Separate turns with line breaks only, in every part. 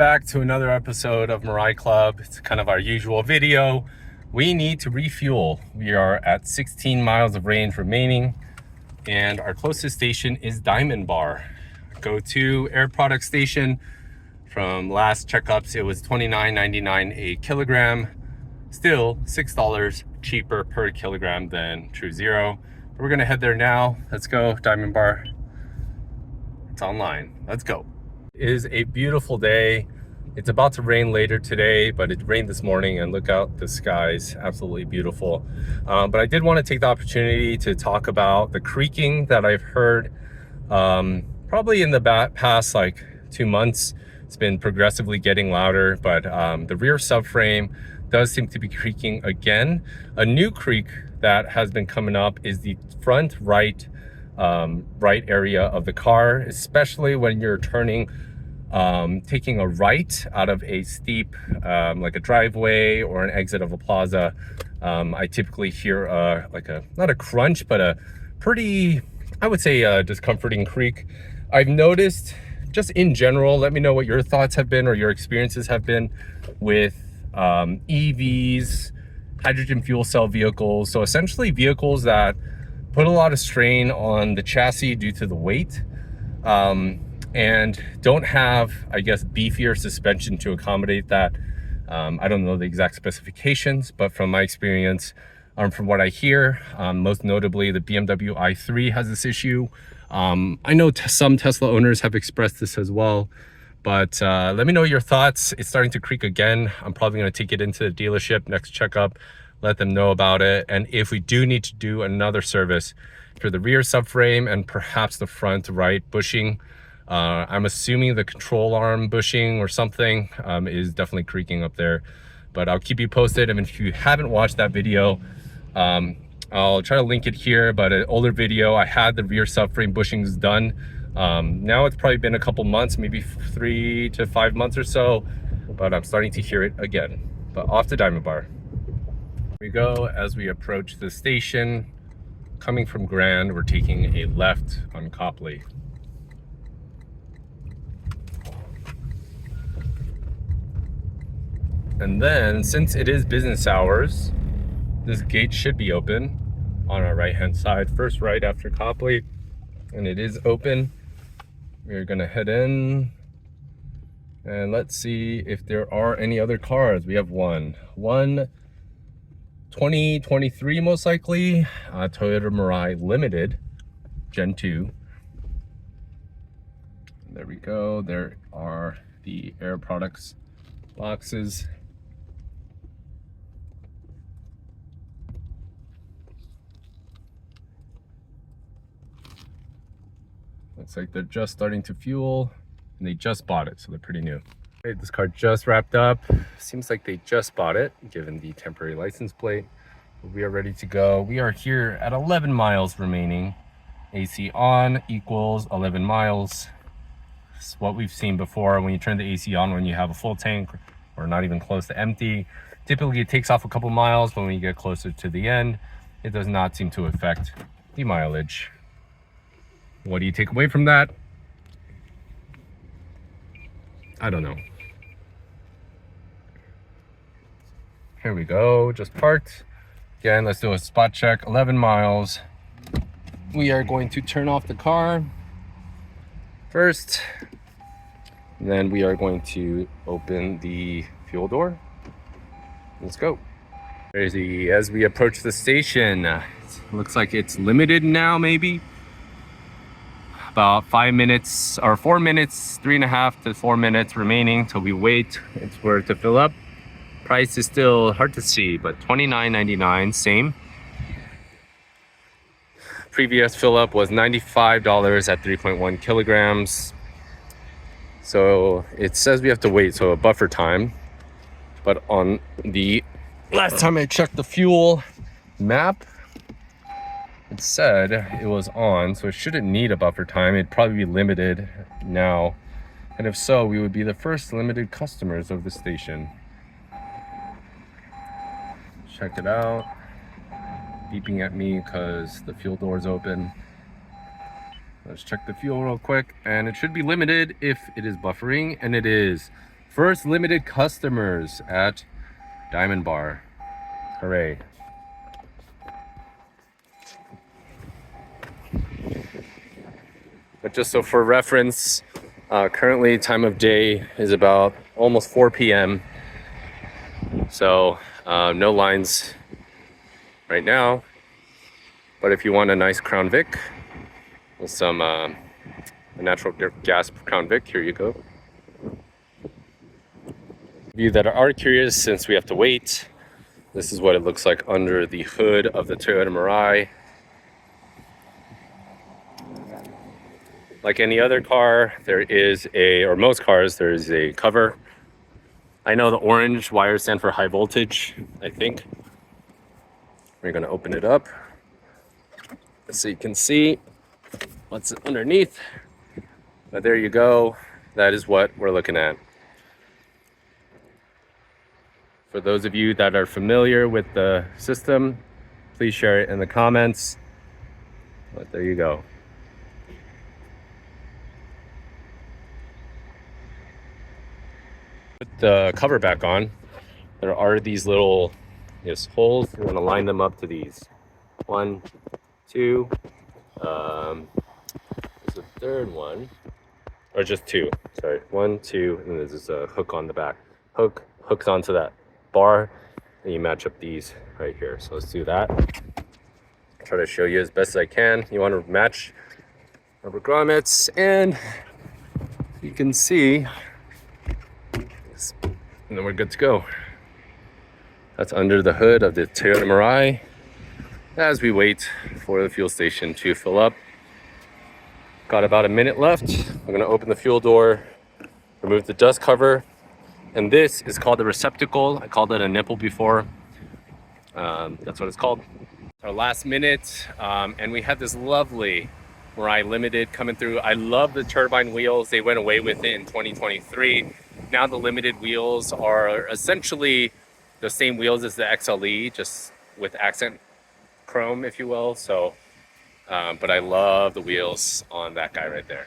back to another episode of Mirai Club. It's kind of our usual video. We need to refuel. We are at 16 miles of range remaining, and our closest station is Diamond Bar. Go-to air product station. From last checkups, it was $29.99 a kilogram. Still $6 cheaper per kilogram than True Zero. We're gonna head there now. Let's go, Diamond Bar. It's online. Let's go. It is a beautiful day. It's about to rain later today, but it rained this morning, and look out, the sky's absolutely beautiful. But I did want to take the opportunity to talk about the creaking that I've heard probably in the past like 2 months. It's been progressively getting louder, but the rear subframe does seem to be creaking again. A new creak that has been coming up is the front right area of the car, especially when you're turning, taking a right out of a steep, like a driveway or an exit of a plaza. I typically hear not a crunch, but a pretty, I would say, discomforting creak. I've noticed, just in general, let me know what your thoughts have been or your experiences have been with EVs, hydrogen fuel cell vehicles. So essentially vehicles that put a lot of strain on the chassis due to the weight, and don't have, I guess, beefier suspension to accommodate that. I don't know the exact specifications, but from my experience, from what I hear, most notably the BMW i3 has this issue. I know some Tesla owners have expressed this as well, but let me know your thoughts. It's starting to creak again. I'm probably going to take it into the dealership next checkup, let them know about it. And if we do need to do another service for the rear subframe and perhaps the front right bushing, I'm assuming the control arm bushing or something is definitely creaking up there. But I'll keep you posted. And if you haven't watched that video, I'll try to link it here, but an older video, I had the rear subframe bushings done. Now it's probably been a couple months, maybe 3 to 5 months or so, but I'm starting to hear it again. But off to Diamond Bar we go. As we approach the station, coming from Grand, we're taking a left on Copley. And then, since it is business hours, this gate should be open on our right hand side, first right after Copley, and it is open. We're gonna head in and let's see if there are any other cars. We have one 2023 most likely, Toyota Mirai Limited Gen 2. There we go. There are the air products boxes. Looks like they're just starting to fuel, and they just bought it, so they're pretty new. Okay, this car just wrapped up. Seems like they just bought it, given the temporary license plate. We are ready to go. We are here at 11 miles remaining. AC on equals 11 miles. It's what we've seen before when you turn the AC on when you have a full tank or not even close to empty. Typically it takes off a couple miles, but when you get closer to the end, it does not seem to affect the mileage. What do you take away from that? I don't know. Here we go, just parked. Again, let's do a spot check. 11 miles. We are going to turn off the car first. Then we are going to open the fuel door. Let's go. Crazy. As we approach the station, looks like it's limited now, maybe. About 5 minutes or 4 minutes, 3.5 to 4 minutes remaining till we wait for it to fill up. Price is still hard to see, but $29.99, same. Previous fill up was $95 at 3.1 kilograms. So it says we have to wait, so a buffer time. But on the last time I checked the fuel map, it said it was on, so it shouldn't need a buffer time. It'd probably be limited now. And if so, we would be the first limited customers of the station. Check it out. Beeping at me because the fuel door is open. Let's check the fuel real quick, and it should be limited if it is buffering, and it is. First limited customers at Diamond Bar. Hooray. But just so for reference, currently time of day is about almost 4 p.m. So no lines right now. But if you want a nice Crown Vic with some a natural gas Crown Vic, here you go. For you that are curious, since we have to wait, this is what it looks like under the hood of the Toyota Mirai. Like any other car, there is or most cars, there is a cover. I know the orange wires stand for high voltage, I think. We're gonna open it up so you can see what's underneath. But there you go. That is what we're looking at. For those of you that are familiar with the system, please share it in the comments. But there you go. Put the cover back on. There are these little holes. We're going to line them up to these. 1, 2. There's a third one, or just 2. Sorry, 1, 2, and there's a hook on the back. Hooks onto that bar, and you match up these right here. So let's do that. I'll try to show you as best as I can. You want to match rubber grommets, and you can see. And then we're good to go. That's under the hood of the Toyota Mirai as we wait for the fuel station to fill up. Got about a minute left. I'm gonna open the fuel door, remove the dust cover, and this is called the receptacle. I called it a nipple before. That's what it's called. Our last minute, and we had this lovely Mirai Limited coming through. I love the turbine wheels. They went away with it in 2023. Now the limited wheels are essentially the same wheels as the XLE, just with accent chrome, if you will. So, but I love the wheels on that guy right there.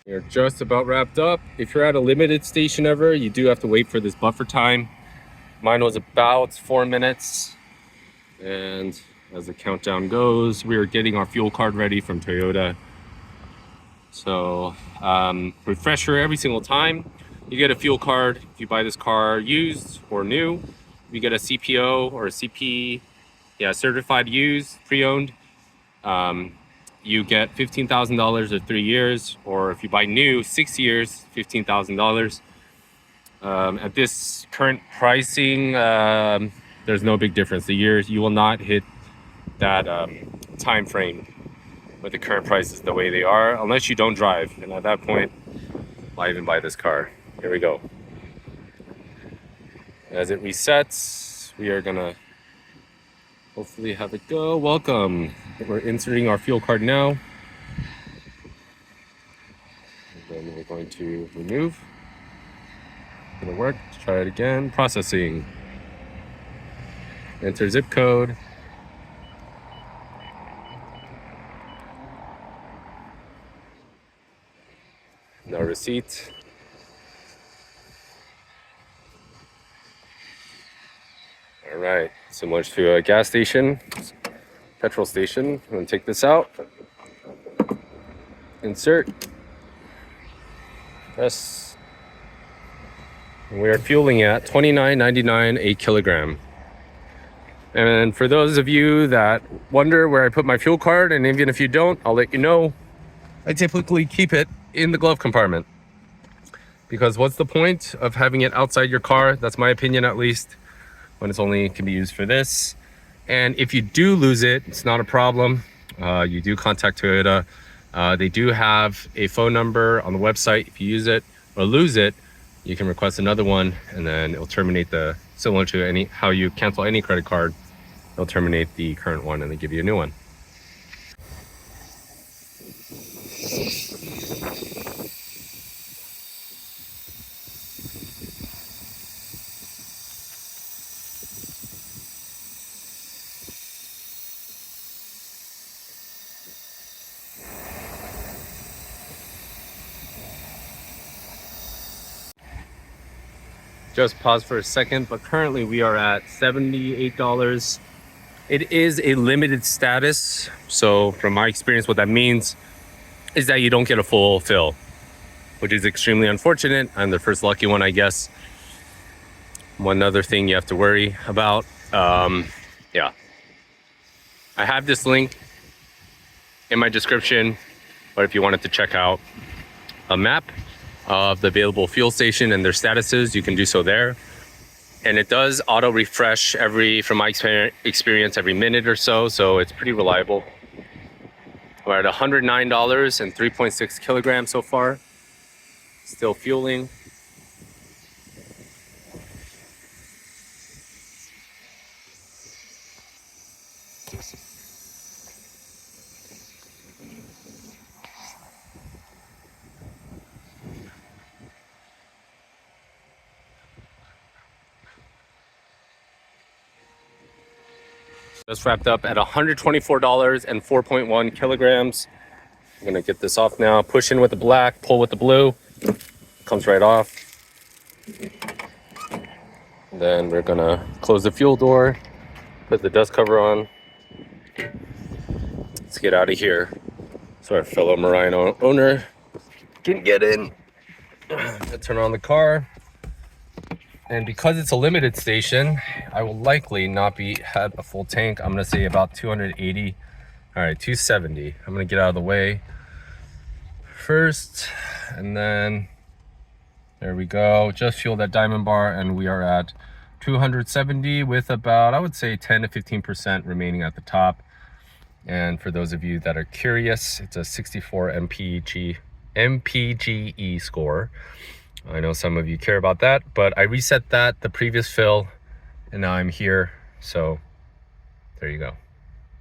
You're just about wrapped up. If you're at a limited station ever, you do have to wait for this buffer time. Mine was about 4 minutes. And as the countdown goes, we are getting our fuel card ready from Toyota. So, refresher every single time. You get a fuel card if you buy this car used or new. If you get a CPO or a CP, certified used, pre-owned, you get $15,000 or 3 years. Or if you buy new, 6 years, $15,000. At this current pricing, there's no big difference. The years, you will not hit that time frame with the current prices the way they are, unless you don't drive. And at that point, why even buy this car? Here we go. As it resets, we are gonna hopefully have it go. Welcome. We're inserting our fuel card now. And then we're going to remove. Gonna work. Let's try it again. Processing. Enter zip code. Now receipt. All right, similar to a gas station, petrol station. I'm gonna take this out. Insert. Press. And we are fueling at $29.99 a kilogram. And for those of you that wonder where I put my fuel card, and even if you don't, I'll let you know, I typically keep it in the glove compartment. Because what's the point of having it outside your car? That's my opinion, at least, when it's only can be used for this. And if you do lose it, it's not a problem. You do contact Toyota. They do have a phone number on the website. If you use it or lose it, you can request another one, and then it'll terminate similar to how you cancel any credit card. They'll terminate the current one and they give you a new one. just pause for a second, but currently we are at $78. It is a limited status. So from my experience, what that means is that you don't get a full fill, which is extremely unfortunate. I'm the first lucky one, I guess. One other thing you have to worry about. Yeah. I have this link in my description, but if you wanted to check out a map of the available fuel station and their statuses, you can do so there. And it does auto refresh from my experience, every minute or so. So it's pretty reliable. We're at $109 and 3.6 kilograms so far. Still fueling. Just wrapped up at $124 and 4.1 kilograms. I'm gonna get this off now. Push in with the black, pull with the blue. Comes right off. Then we're gonna close the fuel door, put the dust cover on. Let's get out of here so our fellow Marine owner can get in. Let's turn on the car. And because it's a limited station, I will likely not have a full tank. I'm gonna say about 280. All right, 270. I'm gonna get out of the way first, and then there we go. Just fueled that diamond bar, and we are at 270 with about, I would say, 10 to 15% remaining at the top. And for those of you that are curious, it's a 64 MPGE score. I know some of you care about that, but I reset that the previous fill, and now I'm here. So there you go.